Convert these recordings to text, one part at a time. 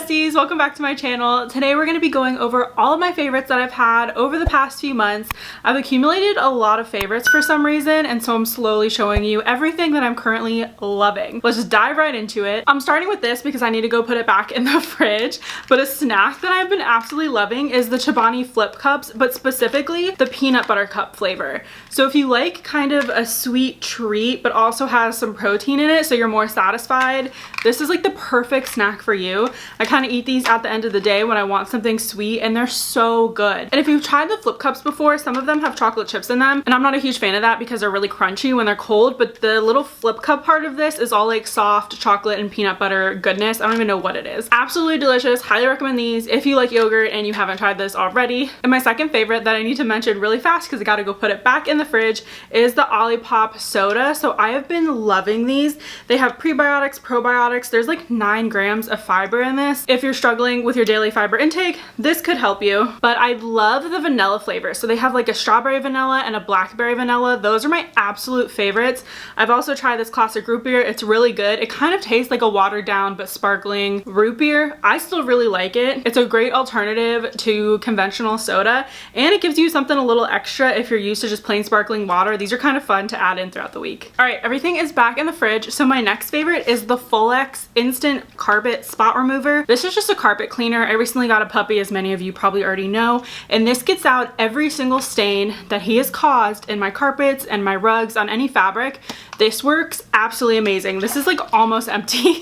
besties, welcome back to my channel. Today we're going to be going over all of my favorites that I've had over the past few months. I've accumulated a lot of favorites for some reason, and so I'm slowly showing you everything that I'm currently loving. Let's just dive right into it. I'm starting with this because I need to go put it back in the fridge, but a snack that I've been absolutely loving is the Chobani flip cups, but specifically the peanut butter cup flavor. So if you like kind of a sweet treat but also has some protein in it so you're more satisfied, this is like the perfect snack for you. I kind of eat these at the end of the day when I want something sweet, and they're so good. And if you've tried the flip cups before, some of them have chocolate chips in them, and I'm not a huge fan of that because they're really crunchy when they're cold, but the little flip cup part of this is all like soft chocolate and peanut butter goodness. I don't even know what it is. Absolutely delicious. Highly recommend these if you like yogurt and you haven't tried this already. And my second favorite that I need to mention really fast because I gotta go put it back in the fridge is the Lollipop Soda. So I have been loving these. They have prebiotics, probiotics. There's like 9 grams of fiber in this. If you're struggling with your daily fiber intake, this could help you. But I love the vanilla flavor. So they have like a strawberry vanilla and a blackberry vanilla. Those are my absolute favorites. I've also tried this classic root beer. It's really good. It kind of tastes like a watered down but sparkling root beer. I still really like it. It's a great alternative to conventional soda, and it gives you something a little extra if you're used to just plain sparkling water. These are kind of fun to add in throughout the week. All right, everything is back in the fridge. So my next favorite is the Folex Instant Carpet Spot Remover. This is just a carpet cleaner. I recently got a puppy, as many of you probably already know, and this gets out every single stain that he has caused in my carpets and my rugs on any fabric. This works absolutely amazing. This is like almost empty.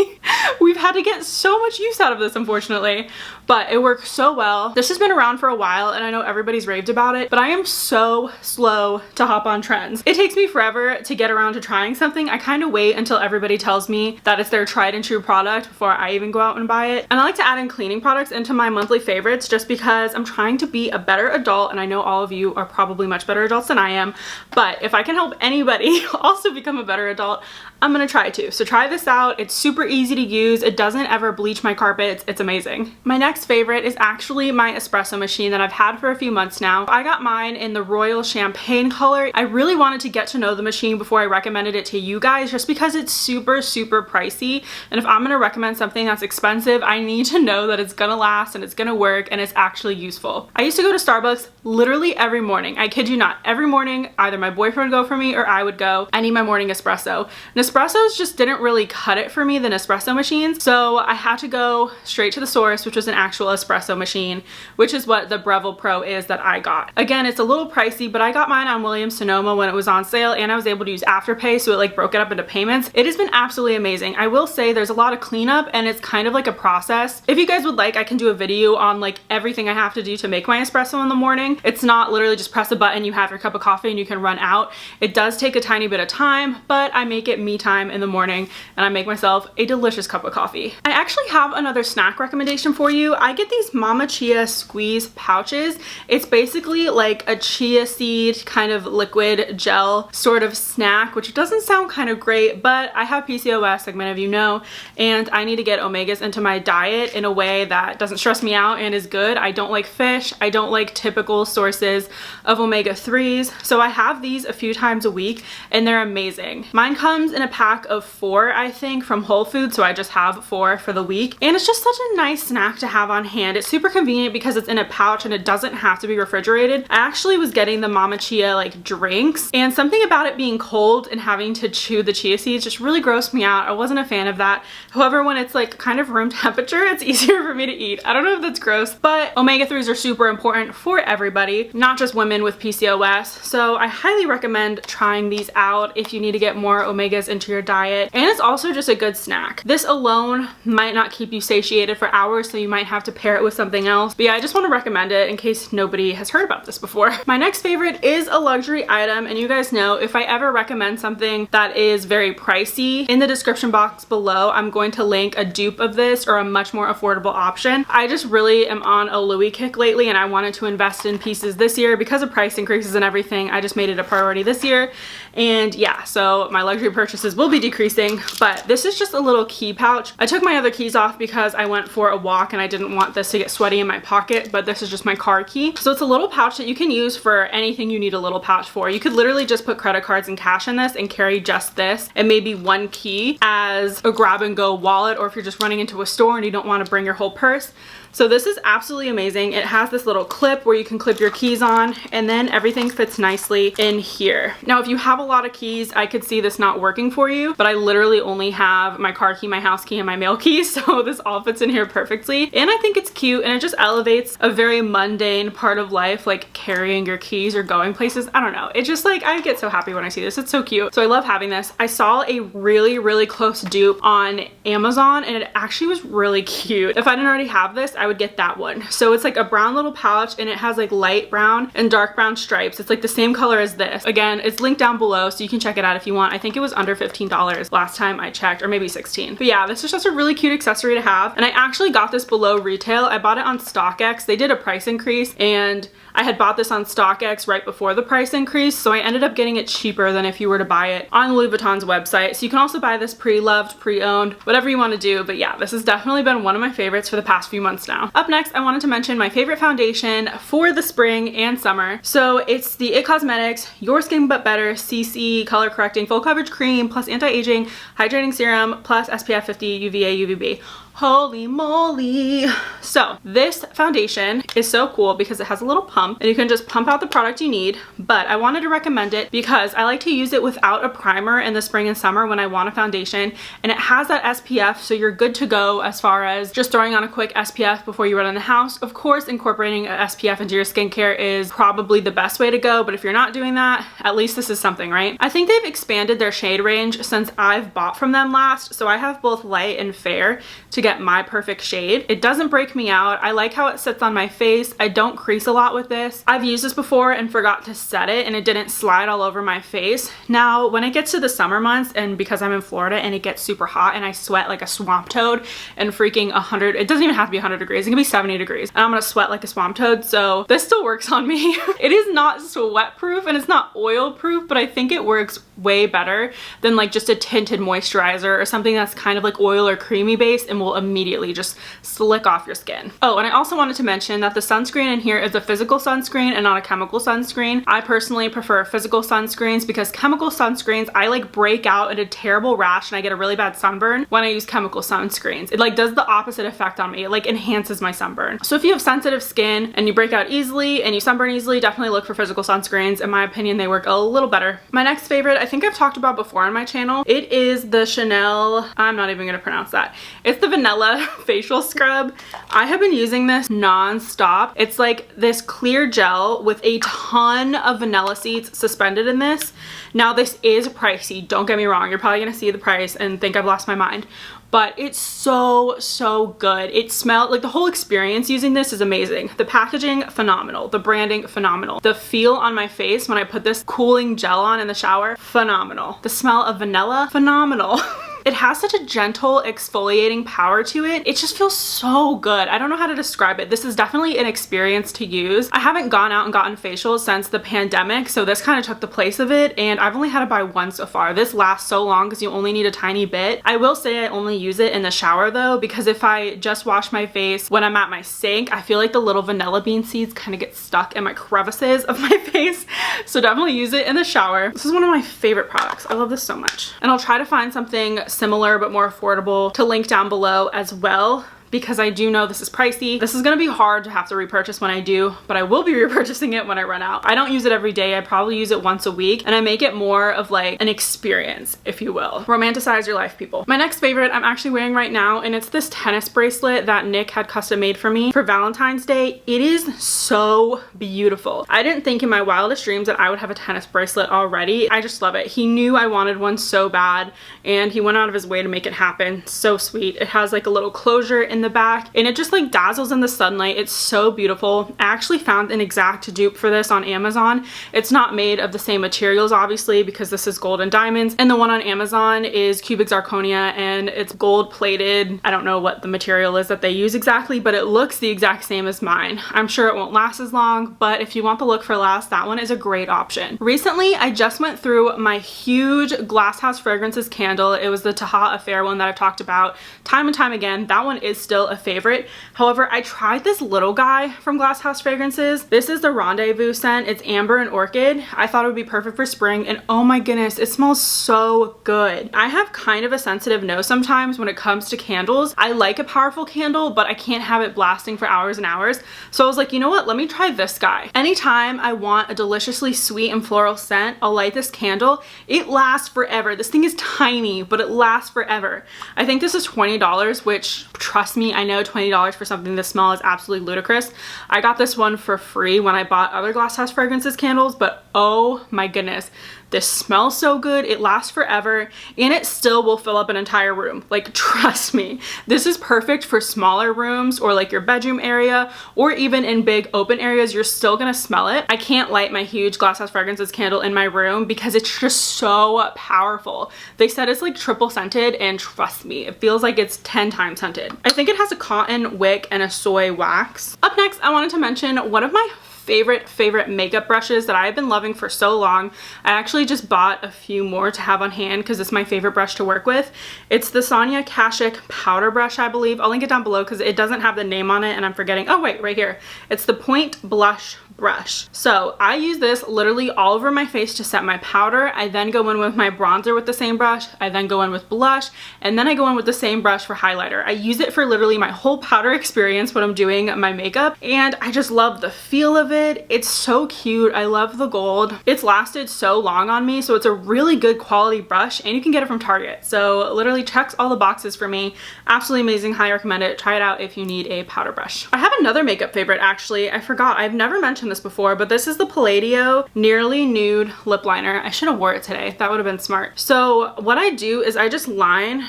We've had to get so much use out of this, unfortunately, but it works so well. This has been around for a while and I know everybody's raved about it, but I am so slow to hop on trends. It takes me forever to get around to trying something. I kind of wait until everybody tells me that it's their tried and true product before I even go out and buy it. And I like to add in cleaning products into my monthly favorites just because I'm trying to be a better adult, and I know all of you are probably much better adults than I am, but if I can help anybody also become a better adult, I'm gonna try to. So try this out. It's super easy to use. It doesn't ever bleach my carpets. It's amazing. My next favorite is actually my espresso machine that I've had for a few months now. I got mine in the Royal Champagne color. I really wanted to get to know the machine before I recommended it to you guys just because it's super pricey, and if I'm gonna recommend something that's expensive, I need to know that it's gonna last and it's gonna work and it's actually useful. I used to go to Starbucks literally every morning. I kid you not. Every morning, either my boyfriend would go for me or I would go. I need my morning espresso. Nespressos just didn't really cut it for me, the Nespresso machines, so I had to go straight to the source, which was an actual espresso machine, which is what the Breville Pro is that I got. Again, it's a little pricey, but I got mine on Williams-Sonoma when it was on sale, and I was able to use Afterpay, so it like broke it up into payments. It has been absolutely amazing. I will say there's a lot of cleanup and it's kind of like a process. If you guys would like, I can do a video on like everything I have to do to make my espresso in the morning. It's not literally just press a button, you have your cup of coffee and you can run out. It does take a tiny bit of time, but I make it me time in the morning and I make myself a delicious cup of coffee. I actually have another snack recommendation for you. I get these Mama Chia squeeze pouches. It's basically like a chia seed kind of liquid gel sort of snack, which doesn't sound kind of great, but I have PCOS, like many of you know, and I need to get omegas into my diet in a way that doesn't stress me out and is good. I don't like fish. I don't like typical sources of omega-3s, so I have these a few times a week and they're amazing. Mine comes in a pack of 4, I think, from Whole Foods, so I just have 4 for the week, and it's just such a nice snack to have on hand. It's super convenient because it's in a pouch and it doesn't have to be refrigerated. I actually was getting the Mama Chia like drinks, and something about it being cold and having to chew the chia seeds just really grossed me out. I wasn't a fan of that. However, when it's like kind of room temperature, it's easier for me to eat. I don't know if that's gross, but omega-3s are super important for everybody, not just women with PCOS, so I highly recommend trying these out if you need to get more omegas into your diet. And it's also just a good snack. This alone might not keep you satiated for hours, so you might have to pair it with something else, but yeah, I just want to recommend it in case nobody has heard about this before. My next favorite is a luxury item, and you guys know if I ever recommend something that is very pricey, in the description box below I'm going to link a dupe of this or a much more affordable option. I just really am on a Louis kick lately and I wanted to invest in pieces this year because of price increases and everything. I just made it a priority this year, and yeah, so my luxury purchases will be decreasing, but this is just a little key pouch. I took my other keys off because I went for a walk and I didn't didn't want this to get sweaty in my pocket, but this is just my car key. So it's a little pouch that you can use for anything you need a little pouch for. You could literally just put credit cards and cash in this and carry just this and maybe one key as a grab and go wallet, or if you're just running into a store and you don't want to bring your whole purse. So this is absolutely amazing. It has this little clip where you can clip your keys on, and then everything fits nicely in here. Now, if you have a lot of keys, I could see this not working for you, but I literally only have my car key, my house key, and my mail key, so this all fits in here perfectly. And I think it's cute, and it just elevates a very mundane part of life, like carrying your keys or going places. I don't know. It's just like, I get so happy when I see this. It's so cute. So I love having this. I saw a really, really close dupe on Amazon, and it actually was really cute. If I didn't already have this, I would get that one. So it's like a brown little pouch, and it has like light brown and dark brown stripes. It's like the same color as this. Again, it's linked down below, so you can check it out if you want. I think it was under $15 last time I checked, or maybe 16. But yeah, this is just a really cute accessory to have. And I actually got this below retail. I bought it on StockX. They did a price increase, and I had bought this on StockX right before the price increase, so I ended up getting it cheaper than if you were to buy it on Louis Vuitton's website. So you can also buy this pre-loved, pre-owned, whatever you want to do. But yeah, this has definitely been one of my favorites for the past few months now. Up next, I wanted to mention my favorite foundation for the spring and summer. So it's the IT Cosmetics Your Skin But Better CC Color Correcting Full Coverage Cream plus Anti-Aging Hydrating Serum plus SPF 50 UVA UVB. Holy moly. So this foundation is so cool because it has a little pump, and you can just pump out the product you need, but I wanted to recommend it because I like to use it without a primer in the spring and summer when I want a foundation, and it has that SPF, so you're good to go as far as just throwing on a quick SPF before you run in the house. Of course, incorporating a SPF into your skincare is probably the best way to go, but if you're not doing that, at least this is something, right? I think they've expanded their shade range since I've bought from them last, so I have both light and fair to get my perfect shade. It doesn't break me out. I like how it sits on my face. I don't crease a lot with this. I've used this before and forgot to set it, and it didn't slide all over my face. Now, when it gets to the summer months, and because I'm in Florida and it gets super hot and I sweat like a swamp toad and freaking 100, it doesn't even have to be 100 degrees, it can be 70 degrees, and I'm gonna sweat like a swamp toad, so this still works on me. It is not sweat proof and it's not oil proof, but I think it works way better than like just a tinted moisturizer or something that's kind of like oil or creamy based and will immediately just slick off your skin. Oh, and I also wanted to mention that the sunscreen in here is a physical sunscreen and not a chemical sunscreen. I personally prefer physical sunscreens because chemical sunscreens, I like break out in a terrible rash and I get a really bad sunburn when I use chemical sunscreens. It like does the opposite effect on me. It like enhances my sunburn. So if you have sensitive skin and you break out easily and you sunburn easily, definitely look for physical sunscreens. In my opinion, they work a little better. My next favorite, I think I've talked about before on my channel. It is the Chanel, I'm not even gonna pronounce that. It's the Vanilla Facial Scrub. I have been using this non-stop. It's like this clear gel with a ton of vanilla seeds suspended in this. Now this is pricey, don't get me wrong. You're probably gonna see the price and think I've lost my mind, but it's so good. It smells like the whole experience using this is amazing. The packaging, phenomenal. The branding, phenomenal. The feel on my face when I put this cooling gel on in the shower, phenomenal. The smell of vanilla, phenomenal. It has such a gentle exfoliating power to it. It just feels so good. I don't know how to describe it. This is definitely an experience to use. I haven't gone out and gotten facials since the pandemic, so this kind of took the place of it, and I've only had to buy one so far. This lasts so long because you only need a tiny bit. I will say I only use it in the shower though, because if I just wash my face when I'm at my sink, I feel like the little vanilla bean seeds kind of get stuck in my crevices of my face. So definitely use it in the shower. This is one of my favorite products. I love this so much. And I'll try to find something similar but more affordable to link down below as well, because I do know this is pricey. This is gonna be hard to have to repurchase when I do, but I will be repurchasing it when I run out. I don't use it every day. I probably use it once a week, and I make it more of like an experience, if you will. Romanticize your life, people. My next favorite I'm actually wearing right now, and it's this tennis bracelet that Nick had custom made for me for Valentine's Day. It is so beautiful. I didn't think in my wildest dreams that I would have a tennis bracelet already. I just love it. He knew I wanted one so bad, and he went out of his way to make it happen. So sweet. It has like a little closure in the back, and it just like dazzles in the sunlight. It's so beautiful. I actually found an exact dupe for this on Amazon. It's not made of the same materials, obviously, because this is gold and diamonds, and the one on Amazon is cubic zirconia and it's gold plated. I don't know what the material is that they use exactly, but it looks the exact same as mine. I'm sure it won't last as long, but if you want the look for less, that one is a great option. Recently, I just went through my huge Glass House Fragrances candle. It was the Taha Affair one that I've talked about time and time again. That one is still a favorite. However, I tried this little guy from Glass House Fragrances. This is the Rendezvous scent. It's amber and orchid. I thought it would be perfect for spring, and oh my goodness, it smells so good. I have kind of a sensitive nose sometimes when it comes to candles. I like a powerful candle, but I can't have it blasting for hours and hours. So I was like, you know what? Let me try this guy. Anytime I want a deliciously sweet and floral scent, I'll light this candle. It lasts forever. This thing is tiny, but it lasts forever. I think this is $20, which, trust me, I know $20 for something this small is absolutely ludicrous. I got this one for free when I bought other Glass House Fragrances candles, but oh my goodness. This smells so good, it lasts forever, and it still will fill up an entire room. Like, trust me, this is perfect for smaller rooms or like your bedroom area, or even in big open areas, you're still gonna smell it. I can't light my huge Glass House Fragrances candle in my room because it's just so powerful. They said it's like triple scented, and trust me, it feels like it's 10 times scented. I think it has a cotton wick and a soy wax. Up next, I wanted to mention one of my favorite makeup brushes that I've been loving for so long. I actually just bought a few more to have on hand because it's my favorite brush to work with. It's the Sonia Kashuk powder brush, I believe. I'll link it down below because it doesn't have the name on it and I'm forgetting. Oh wait, right here. It's the Point Blush brush. So I use this literally all over my face to set my powder. I then go in with my bronzer with the same brush. I then go in with blush, and then I go in with the same brush for highlighter. I use it for literally my whole powder experience when I'm doing my makeup, and I just love the feel of it. It's so cute. I love the gold. It's lasted so long on me, so it's a really good quality brush, and you can get it from Target. So literally checks all the boxes for me. Absolutely amazing. Highly recommend it. Try it out if you need a powder brush. I have another makeup favorite actually. I forgot. I've never mentioned this before, but this is the Palladio Nearly Nude Lip Liner. I should have wore it today. That would have been smart. So what I do is I just line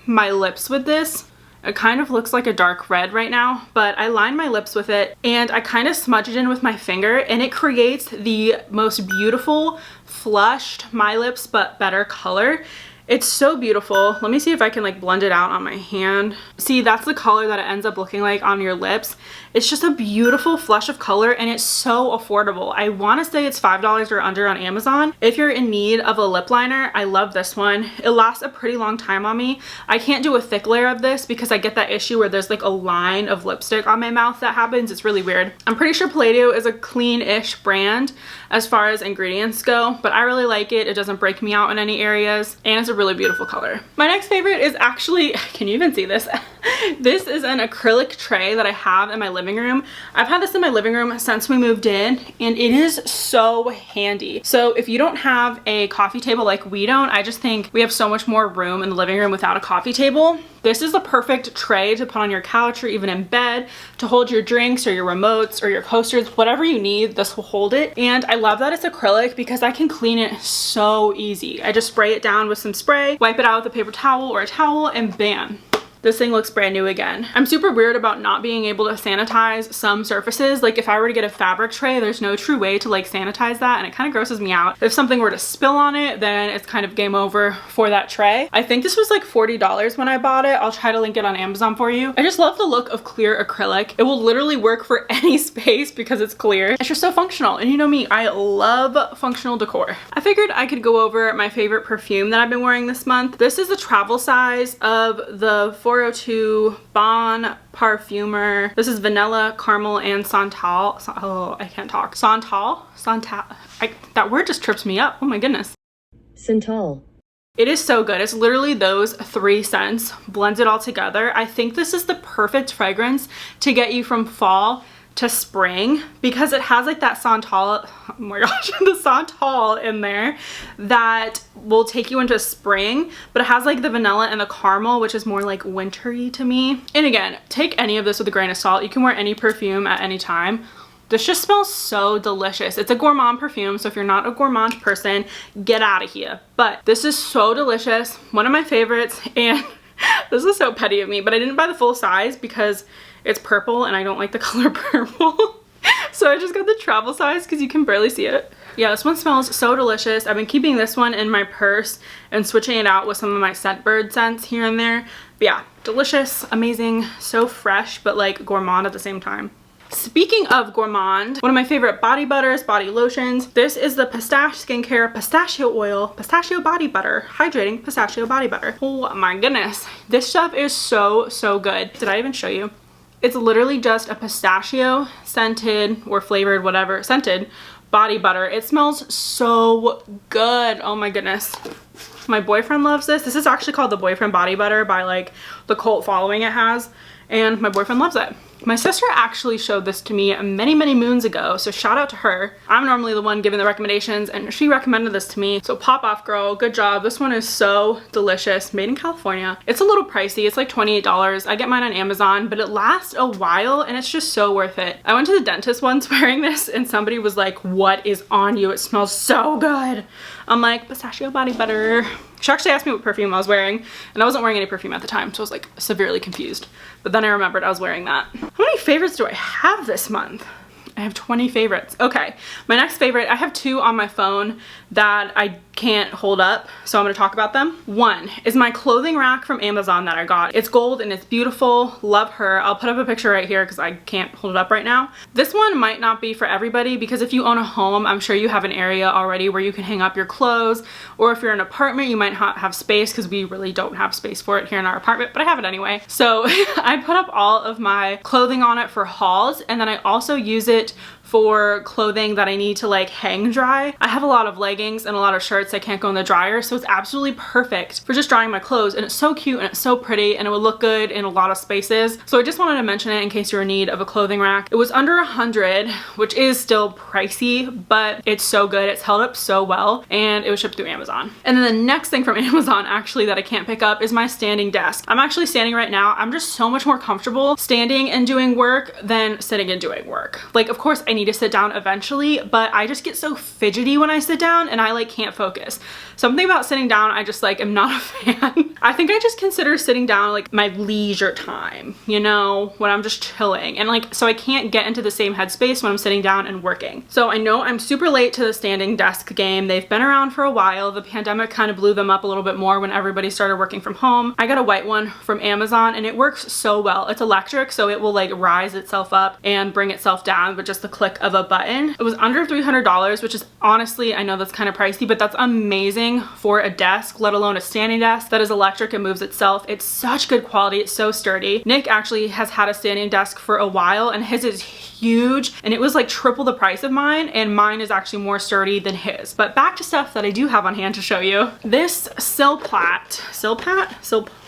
my lips with this. It kind of looks like a dark red right now, but I line my lips with it and I kind of smudge it in with my finger, and it creates the most beautiful flushed My Lips but better color. It's so beautiful. Let me see if I can like blend it out on my hand. See, that's the color that it ends up looking like on your lips. It's just a beautiful flush of color, and it's so affordable. I want to say it's $5 or under on Amazon. If you're in need of a lip liner, I love this one. It lasts a pretty long time on me. I can't do a thick layer of this because I get that issue where there's like a line of lipstick on my mouth that happens. It's really weird. I'm pretty sure Palladio is a clean-ish brand as far as ingredients go, but I really like it. It doesn't break me out in any areas, and it's a really beautiful color. My next favorite is actually, can you even see this? This is an acrylic tray that I have in my living room. I've had this in my living room since we moved in, and it is so handy. So if you don't have a coffee table like we don't, I just think we have so much more room in the living room without a coffee table. This is the perfect tray to put on your couch or even in bed to hold your drinks or your remotes or your coasters, whatever you need, this will hold it. And I love that it's acrylic because I can clean it so easy. I just spray it down with some spray, wipe it out with a paper towel or a towel, and bam. This thing looks brand new again. I'm super weird about not being able to sanitize some surfaces. Like if I were to get a fabric tray, there's no true way to like sanitize that, and it kind of grosses me out. If something were to spill on it, then it's kind of game over for that tray. I think this was like $40 when I bought it. I'll try to link it on Amazon for you. I just love the look of clear acrylic. It will literally work for any space because it's clear. It's just so functional, and you know me, I love functional decor. I figured I could go over my favorite perfume that I've been wearing this month. This is the travel size of the 402 Bon Parfumer. This is vanilla, caramel, and santal. Oh, I can't talk. Santal? That word just trips me up. Oh my goodness. Santal. It is so good. It's literally those three scents, blends it all together. I think this is the perfect fragrance to get you from fall to spring because it has like that santal, oh my gosh, the santal in there that will take you into spring, but it has like the vanilla and the caramel, which is more like wintry to me. And again, take any of this with a grain of salt. You can wear any perfume at any time. This just smells so delicious. It's a gourmand perfume, so if you're not a gourmand person, get out of here. But this is so delicious, one of my favorites, and this is so petty of me, but I didn't buy the full size because it's purple and I don't like the color purple. So I just got the travel size because you can barely see it. Yeah, this one smells so delicious. I've been keeping this one in my purse and switching it out with some of my Scentbird scents here and there. But yeah, delicious, amazing, so fresh, but like gourmand at the same time. Speaking of gourmand, one of my favorite body butters, body lotions. This is the Pistachio Skincare Pistachio Oil Pistachio Body Butter. Hydrating Pistachio Body Butter. Oh my goodness. This stuff is so, so good. Did I even show you? It's literally just a pistachio scented or flavored, whatever, scented body butter. It smells so good. Oh my goodness. My boyfriend loves this. This is actually called the Boyfriend Body Butter by like the cult following it has. And my boyfriend loves it. My sister actually showed this to me many, many moons ago, so shout out to her. I'm normally the one giving the recommendations, and she recommended this to me. So pop off, girl, good job. This one is so delicious, made in California. It's a little pricey, it's like $28. I get mine on Amazon, but it lasts a while and it's just so worth it. I went to the dentist once wearing this and somebody was like, what is on you? It smells so good. I'm like, pistachio body butter. She actually asked me what perfume I was wearing, and I wasn't wearing any perfume at the time, so I was like severely confused. But then I remembered I was wearing that. How many favorites do I have this month? I have 20 favorites. Okay, my next favorite, I have 2 on my phone that I can't hold up, so I'm gonna talk about them. One is my clothing rack from Amazon that I got. It's gold and it's beautiful, love her. I'll put up a picture right here because I can't hold it up right now. This one might not be for everybody because if you own a home, I'm sure you have an area already where you can hang up your clothes, or if you're in an apartment, you might not have space because we really don't have space for it here in our apartment, but I have it anyway. So I put up all of my clothing on it for hauls, and then I also use it for clothing that I need to like hang dry. I have a lot of leggings and a lot of shirts that can't go in the dryer, so it's absolutely perfect for just drying my clothes, and it's so cute and it's so pretty and it would look good in a lot of spaces. So I just wanted to mention it in case you're in need of a clothing rack. It was under $100, which is still pricey, but it's so good. It's held up so well, and it was shipped through Amazon. And then the next thing from Amazon actually that I can't pick up is my standing desk. I'm actually standing right now. I'm just so much more comfortable standing and doing work than sitting and doing work. Like, of course I need to sit down eventually, but I just get so fidgety when I sit down and I like can't focus. Something about sitting down, I just like am not a fan. I think I just consider sitting down like my leisure time, you know, when I'm just chilling, and like, so I can't get into the same headspace when I'm sitting down and working. So I know I'm super late to the standing desk game. They've been around for a while. The pandemic kind of blew them up a little bit more when everybody started working from home. I got a white one from Amazon and it works so well. It's electric, so it will like rise itself up and bring itself down with just the click of a button. It was under $300, which is honestly, I know that's kind of pricey, but that's amazing for a desk, let alone a standing desk that is electric and moves itself. It's such good quality. It's so sturdy. Nick actually has had a standing desk for a while and his is huge, and it was like triple the price of mine, and mine is actually more sturdy than his. But back to stuff that I do have on hand to show you. This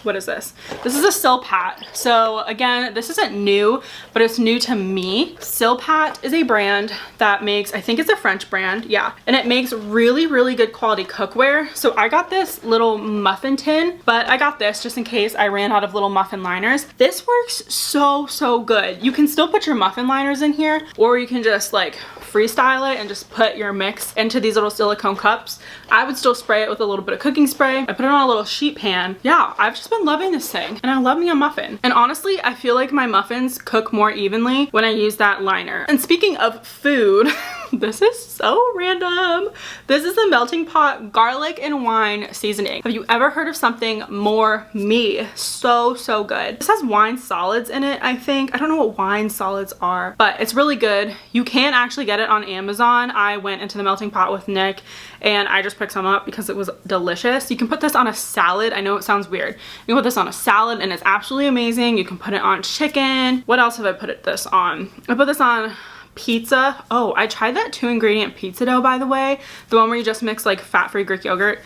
what is this? This is a Silpat. So again, this isn't new, but it's new to me. Silpat is a brand that makes, I think it's a French brand, yeah. And it makes really, really good quality cookware. So I got this little muffin tin, but I got this just in case I ran out of little muffin liners. This works so, so good. You can still put your muffin liners in here, or you can just like freestyle it and just put your mix into these little silicone cups. I would still spray it with a little bit of cooking spray. I put it on a little sheet pan. Yeah, I've just been loving this thing, and I love me a muffin. And honestly, I feel like my muffins cook more evenly when I use that liner. And speaking of food, this is so random. This is the Melting Pot garlic and wine seasoning. Have you ever heard of something more me? So, so good. This has wine solids in it, I think. I don't know what wine solids are, but it's really good. You can actually get it on Amazon. I went into the Melting Pot with Nick and I just picked some up because it was delicious. You can put this on a salad. I know it sounds weird. You can put this on a salad and it's absolutely amazing. You can put it on chicken. What else have I put this on? I put this on pizza. Oh, I tried that 2-ingredient pizza dough, by the way. The one where you just mix like fat-free Greek yogurt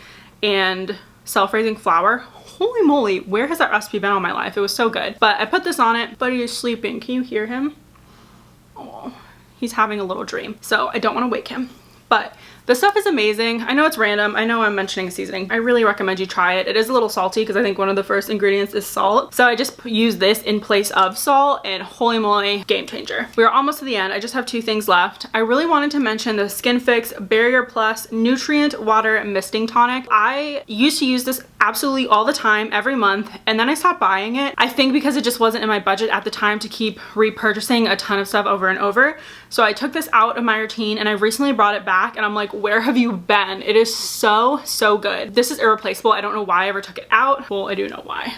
and self-raising flour. Holy moly, where has that recipe been all my life? It was so good. But I put this on it. Buddy is sleeping. Can you hear him? Oh, he's having a little dream. So I don't want to wake him. But this stuff is amazing. I know it's random. I know I'm mentioning seasoning. I really recommend you try it. It is a little salty because I think one of the first ingredients is salt. So I just use this in place of salt, and holy moly, game changer. We are almost to the end. I just have 2 things left. I really wanted to mention the Skin Fix Barrier Plus Nutrient Water Misting Tonic. I used to use this absolutely all the time, every month, and then I stopped buying it. I think because it just wasn't in my budget at the time to keep repurchasing a ton of stuff over and over. So I took this out of my routine and I recently brought it back, and I'm like, where have you been? It is so, so good. This is irreplaceable. I don't know why I ever took it out. Well, I do know why.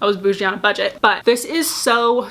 I was bougie on a budget. But this is so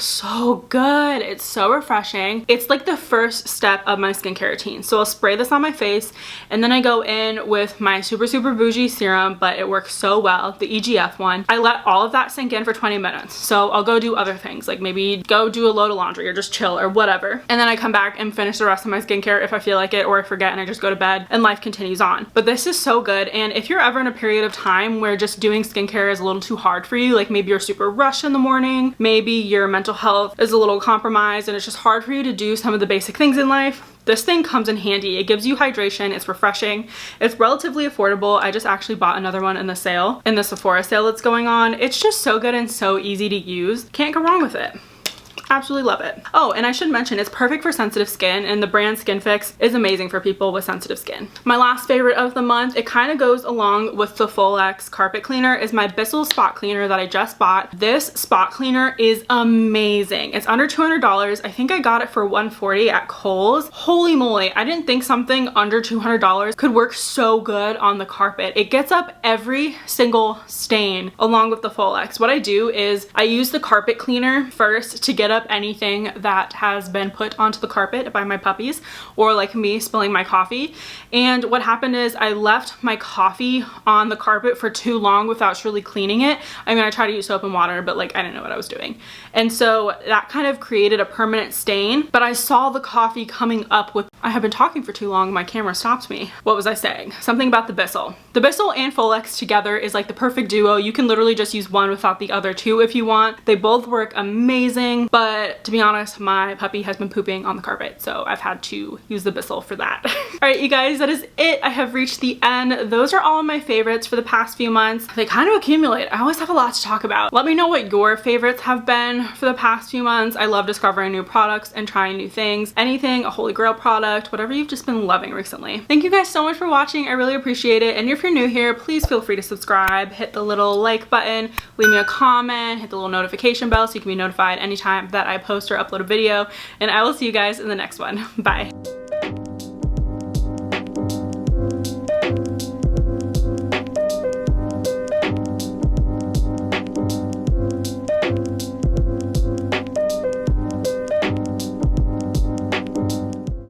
good. It's so refreshing. It's like the first step of my skincare routine. So I'll spray this on my face and then I go in with my super bougie serum, but it works so well, the EGF one. I let all of that sink in for 20 minutes. So I'll go do other things, like maybe go do a load of laundry or just chill or whatever. And then I come back and finish the rest of my skincare if I feel like it, or I forget and I just go to bed and life continues on. But this is so good. And if you're ever in a period of time where just doing skincare is a little too hard for you, like maybe you're super rushed in the morning, maybe your mental health is a little compromised and it's just hard for you to do some of the basic things in life, this thing comes in handy. It gives you hydration, it's refreshing, it's relatively affordable. I just actually bought another one in the sale, in the Sephora sale that's going on. It's just so good and so easy to use. Can't go wrong with it. Absolutely love it. Oh, and I should mention it's perfect for sensitive skin, and the brand Skin Fix is amazing for people with sensitive skin. My last favorite of the month, it kind of goes along with the Folex carpet cleaner, is my Bissell spot cleaner that I just bought. This spot cleaner is amazing. It's under $200. I think I got it for $140 at Kohl's. Holy moly, I didn't think something under $200 could work so good on the carpet. It gets up every single stain along with the Folex. What I do is I use the carpet cleaner first to get up anything that has been put onto the carpet by my puppies, or like me spilling my coffee. And what happened is I left my coffee on the carpet for too long without truly cleaning it. I mean, I tried to use soap and water, but like I didn't know what I was doing. And so that kind of created a permanent stain, but I saw the coffee coming up with, I have been talking for too long, my camera stopped me. What was I saying? Something about the Bissell. The Bissell and Folex together is like the perfect duo. You can literally just use one without the other two if you want. They both work amazing, but to be honest, my puppy has been pooping on the carpet, so I've had to use the Bissell for that. All right, you guys, that is it. I have reached the end. Those are all of my favorites for the past few months. They kind of accumulate. I always have a lot to talk about. Let me know what your favorites have been for the past few months. I love discovering new products and trying new things. Anything, a holy grail product, whatever you've just been loving recently. Thank you guys so much for watching. I really appreciate it. And if you're new here, please feel free to subscribe, hit the little like button, leave me a comment, hit the little notification bell so you can be notified anytime that I post or upload a video, and I will see you guys in the next one. Bye.